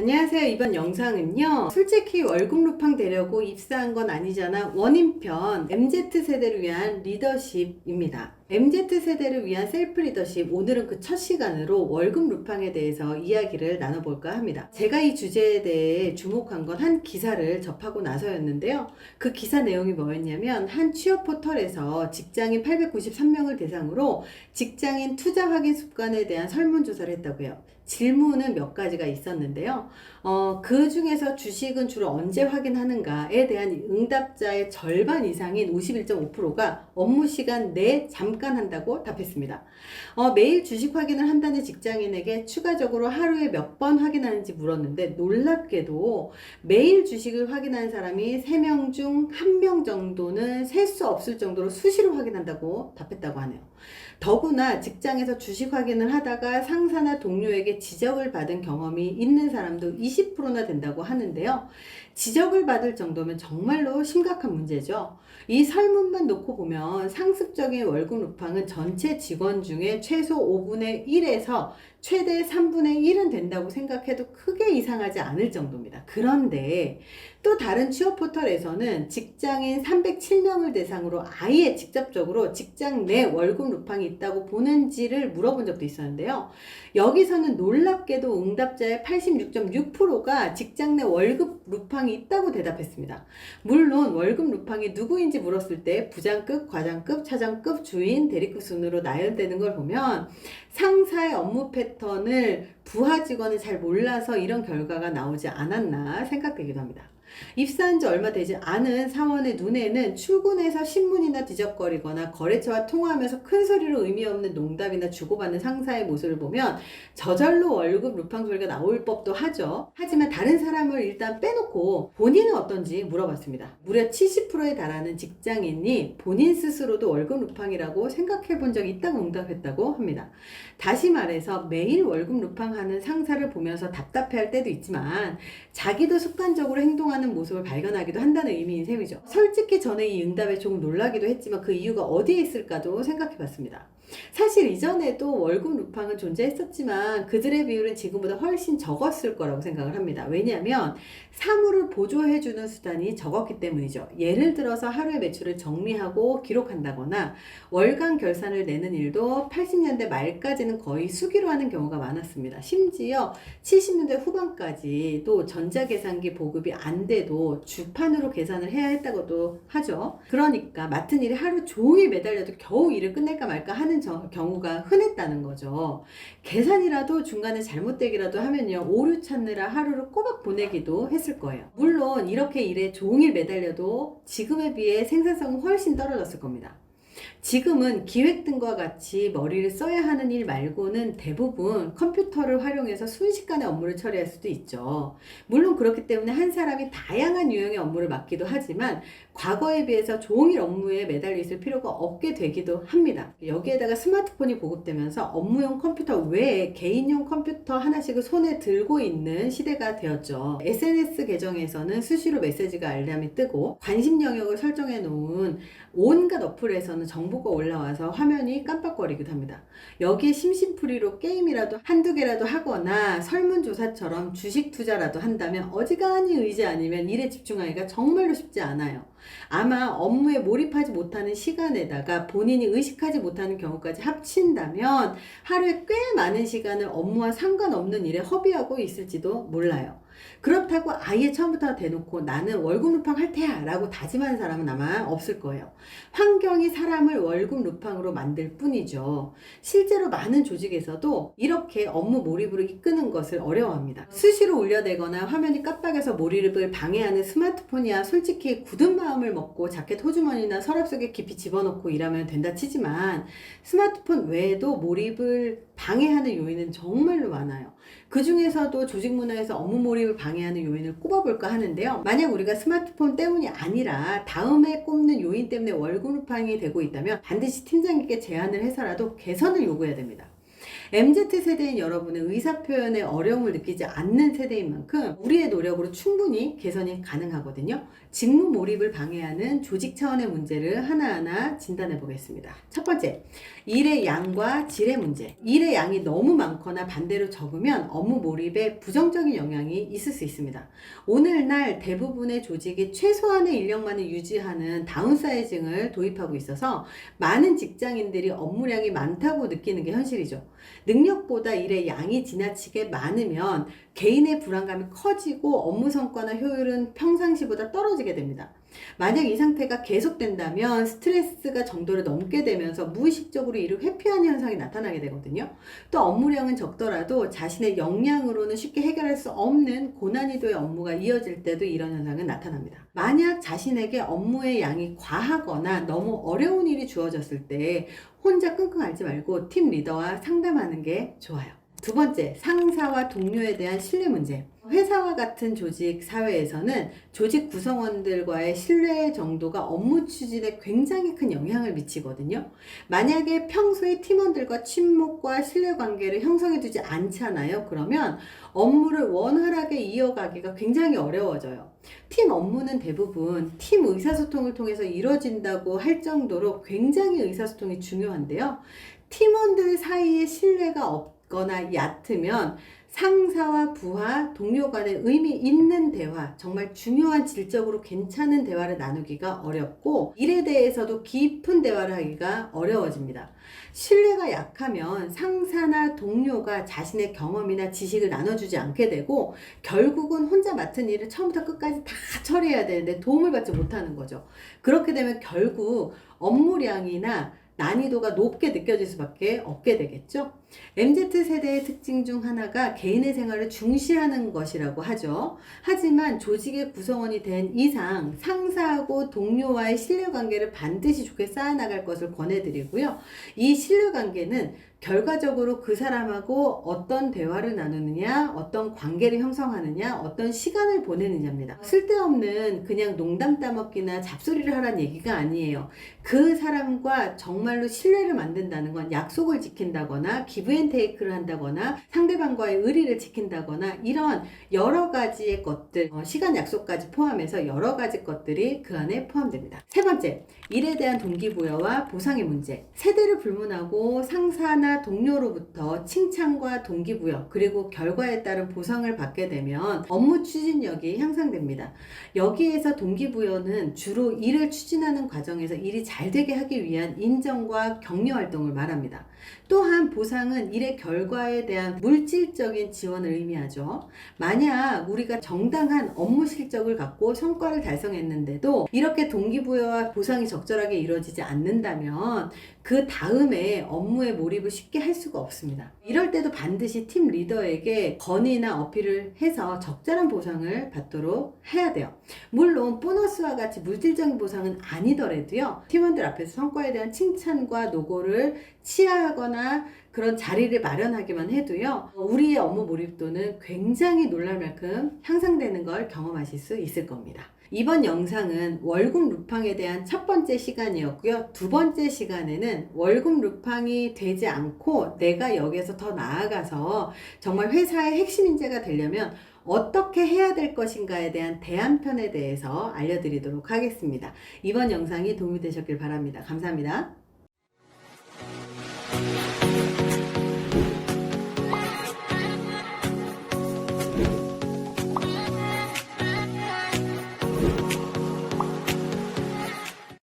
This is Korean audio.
안녕하세요. 이번 영상은요. 솔직히 월급 루팡 되려고 입사한 건 아니잖아. 원인편 MZ세대를 위한 리더십입니다. MZ세대를 위한 셀프 리더십, 오늘은 그 첫 시간으로 월급 루팡에 대해서 이야기를 나눠볼까 합니다. 제가 이 주제에 대해 주목한 건 한 기사를 접하고 나서였는데요. 그 기사 내용이 뭐였냐면 한 취업 포털에서 직장인 893명을 대상으로 직장인 투자 확인 습관에 대한 설문조사를 했다고 해요. 질문은 몇 가지가 있었는데요. 그 중에서 주식은 주로 언제 확인하는가에 대한 응답자의 절반 이상인 51.5%가 업무 시간 내 잠깐 한다고 답했습니다. 매일 주식 확인을 한다는 직장인에게 추가적으로 하루에 몇 번 확인하는지 물었는데 놀랍게도 매일 주식을 확인하는 사람이 3명 중 1명 정도는 셀 수 없을 정도로 수시로 확인한다고 답했다고 하네요. 더구나 직장에서 주식 확인을 하다가 상사나 동료에게 지적을 받은 경험이 있는 사람도 20%나 된다고 하는데요. 지적을 받을 정도면 정말로 심각한 문제죠. 이 설문만 놓고 보면 상습적인 월급 루팡은 전체 직원 중에 최소 5분의 1에서 최대 3분의 1은 된다고 생각해도 크게 이상하지 않을 정도입니다. 그런데 또 다른 취업 포털에서는 직장인 307명을 대상으로 아예 직접적으로 직장 내 월급 루팡이 있다고 보는지를 물어본 적도 있었는데요. 여기서는 놀랍게도 응답자의 86.6%가 직장 내 월급 루팡이 있다고 대답했습니다. 물론 월급 루팡이 누구인지 물었을 때 부장급, 과장급, 차장급, 주인, 대리급 순으로 나열되는 걸 보면 상사의 업무 패턴을 부하 직원은 잘 몰라서 이런 결과가 나오지 않았나 생각되기도 합니다. 입사한 지 얼마 되지 않은 사원의 눈에는 출근해서 신문이나 뒤적거리거나 거래처와 통화하면서 큰 소리로 의미 없는 농담이나 주고받는 상사의 모습을 보면 저절로 월급 루팡 소리가 나올 법도 하죠. 하지만 다른 사람을 일단 빼놓고 본인은 어떤지 물어봤습니다. 무려 70%에 달하는 직장인이 본인 스스로도 월급 루팡이라고 생각해 본 적이 있다고 응답했다고 합니다. 다시 말해서 매일 월급 루팡하는 상사를 보면서 답답해할 때도 있지만 자기도 습관적으로 행동하는 모습을 발견하기도 한다는 의미인 셈이죠. 솔직히 저는 이 응답에 조금 놀라기도 했지만 그 이유가 어디에 있을까도 생각해 봤습니다. 사실 이전에도 월급 루팡은 존재했었지만 그들의 비율은 지금보다 훨씬 적었을 거라고 생각을 합니다. 왜냐하면 사물을 보조해주는 수단이 적었기 때문이죠. 예를 들어서 하루의 매출을 정리하고 기록한다거나 월간 결산을 내는 일도 80년대 말까지는 거의 수기로 하는 경우가 많았습니다. 심지어 70년대 후반까지 또 전자계산기 보급이 안 돼도 주판으로 계산을 해야 했다고도 하죠. 그러니까 맡은 일에 하루 종일 매달려도 겨우 일을 끝낼까 말까 하는 경우가 흔했다는 거죠. 계산이라도 중간에 잘못되기라도 하면요, 오류 찾느라 하루를 꼬박 보내기도 했을 거예요. 물론 이렇게 일에 종일 매달려도 지금에 비해 생산성은 훨씬 떨어졌을 겁니다. 지금은 기획 등과 같이 머리를 써야 하는 일 말고는 대부분 컴퓨터를 활용해서 순식간에 업무를 처리할 수도 있죠. 물론 그렇기 때문에 한 사람이 다양한 유형의 업무를 맡기도 하지만 과거에 비해서 종일 업무에 매달려 있을 필요가 없게 되기도 합니다. 여기에다가 스마트폰이 보급되면서 업무용 컴퓨터 외에 개인용 컴퓨터 하나씩을 손에 들고 있는 시대가 되었죠. SNS 계정에서는 수시로 메시지가 알람이 뜨고 관심 영역을 설정해 놓은 온갖 어플에서는 정보가 올라와서 화면이 깜빡거리기도 합니다. 여기에 심심풀이로 게임이라도 한두 개라도 하거나 설문조사처럼 주식 투자라도 한다면 어지간히 의지 아니면 일에 집중하기가 정말로 쉽지 않아요. 아마 업무에 몰입하지 못하는 시간에다가 본인이 의식하지 못하는 경우까지 합친다면 하루에 꽤 많은 시간을 업무와 상관없는 일에 허비하고 있을지도 몰라요. 그렇다고 아예 처음부터 대놓고 나는 월급 루팡 할 테야 라고 다짐하는 사람은 아마 없을 거예요. 환경이 사람을 월급 루팡으로 만들 뿐이죠. 실제로 많은 조직에서도 이렇게 업무 몰입으로 이끄는 것을 어려워합니다. 수시로 울려대거나 화면이 깜빡여서 몰입을 방해하는 스마트폰이야 솔직히 굳은 마음을 먹고 자켓 호주머니나 서랍 속에 깊이 집어넣고 일하면 된다 치지만 스마트폰 외에도 몰입을 방해하는 요인은 정말로 많아요. 그 중에서도 조직 문화에서 업무 몰입을 방해하는 요인을 꼽아볼까 하는데요. 만약 우리가 스마트폰 때문이 아니라 다음에 꼽는 요인 때문에 월급 루팡이 되고 있다면 반드시 팀장님께 제안을 해서라도 개선을 요구해야 됩니다. MZ세대인 여러분은 의사표현에 어려움을 느끼지 않는 세대인 만큼 우리의 노력으로 충분히 개선이 가능하거든요. 직무 몰입을 방해하는 조직 차원의 문제를 하나하나 진단해 보겠습니다. 첫 번째, 일의 양과 질의 문제. 일의 양이 너무 많거나 반대로 적으면 업무 몰입에 부정적인 영향이 있을 수 있습니다. 오늘날 대부분의 조직이 최소한의 인력만을 유지하는 다운사이징을 도입하고 있어서 많은 직장인들이 업무량이 많다고 느끼는 게 현실이죠. 능력보다 일의 양이 지나치게 많으면 개인의 불안감이 커지고 업무 성과나 효율은 평상시보다 떨어지게 됩니다. 만약 이 상태가 계속된다면 스트레스가 정도를 넘게 되면서 무의식적으로 일을 회피하는 현상이 나타나게 되거든요. 또 업무량은 적더라도 자신의 역량으로는 쉽게 해결할 수 없는 고난이도의 업무가 이어질 때도 이런 현상은 나타납니다. 만약 자신에게 업무의 양이 과하거나 너무 어려운 일이 주어졌을 때 혼자 끙끙 앓지 말고 팀 리더와 상담하는 게 좋아요. 두 번째, 상사와 동료에 대한 신뢰 문제. 회사와 같은 조직 사회에서는 조직 구성원들과의 신뢰 정도가 업무 추진에 굉장히 큰 영향을 미치거든요. 만약에 평소에 팀원들과 친목과 신뢰 관계를 형성해 두지 않잖아요. 그러면 업무를 원활하게 이어가기가 굉장히 어려워져요. 팀 업무는 대부분 팀 의사소통을 통해서 이루어진다고 할 정도로 굉장히 의사소통이 중요한데요. 팀원들 사이에 신뢰가 없거나 얕으면 상사와 부하, 동료 간의 의미 있는 대화, 정말 중요한 질적으로 괜찮은 대화를 나누기가 어렵고 일에 대해서도 깊은 대화를 하기가 어려워집니다. 신뢰가 약하면 상사나 동료가 자신의 경험이나 지식을 나눠주지 않게 되고 결국은 혼자 맡은 일을 처음부터 끝까지 다 처리해야 되는데 도움을 받지 못하는 거죠. 그렇게 되면 결국 업무량이나 난이도가 높게 느껴질 수밖에 없게 되겠죠. MZ세대의 특징 중 하나가 개인의 생활을 중시하는 것이라고 하죠. 하지만 조직의 구성원이 된 이상 상사하고 동료와의 신뢰관계를 반드시 좋게 쌓아나갈 것을 권해드리고요. 이 신뢰관계는 결과적으로 그 사람하고 어떤 대화를 나누느냐, 어떤 관계를 형성하느냐, 어떤 시간을 보내느냐입니다. 쓸데없는 그냥 농담 따먹기나 잡소리를 하라는 얘기가 아니에요. 그 사람과 정말로 신뢰를 만든다는 건 약속을 지킨다거나 기브앤테이크를 한다거나 상대방과의 의리를 지킨다거나 이런 여러 가지의 것들, 시간 약속까지 포함해서 여러 가지 것들이 그 안에 포함됩니다. 세 번째, 일에 대한 동기부여와 보상의 문제. 세대를 불문하고 상사나 동료로부터 칭찬과 동기부여 그리고 결과에 따른 보상을 받게 되면 업무 추진력이 향상됩니다. 여기에서 동기부여는 주로 일을 추진하는 과정에서 일이 잘 되게 하기 위한 인정과 격려 활동을 말합니다. 또한 보상은 일의 결과에 대한 물질적인 지원을 의미하죠. 만약 우리가 정당한 업무 실적을 갖고 성과를 달성했는데도 이렇게 동기부여와 보상이 적절하게 이루어지지 않는다면 그 다음에 업무에 몰입을 쉽게 할 수가 없습니다. 이럴 때도 반드시 팀 리더에게 건의나 어필을 해서 적절한 보상을 받도록 해야 돼요. 물론 보너스와 같이 물질적인 보상은 아니더라도요. 팀원들 앞에서 성과에 대한 칭찬과 노고를 치하하거나 그런 자리를 마련하기만 해도요. 우리의 업무 몰입도는 굉장히 놀랄 만큼 향상되는 걸 경험하실 수 있을 겁니다. 이번 영상은 월급 루팡에 대한 첫 번째 시간이었고요. 두 번째 시간에는 월급 루팡이 되지 않고 내가 여기에서 더 나아가서 정말 회사의 핵심 인재가 되려면 어떻게 해야 될 것인가에 대한 대안편에 대해서 알려드리도록 하겠습니다. 이번 영상이 도움이 되셨길 바랍니다. 감사합니다.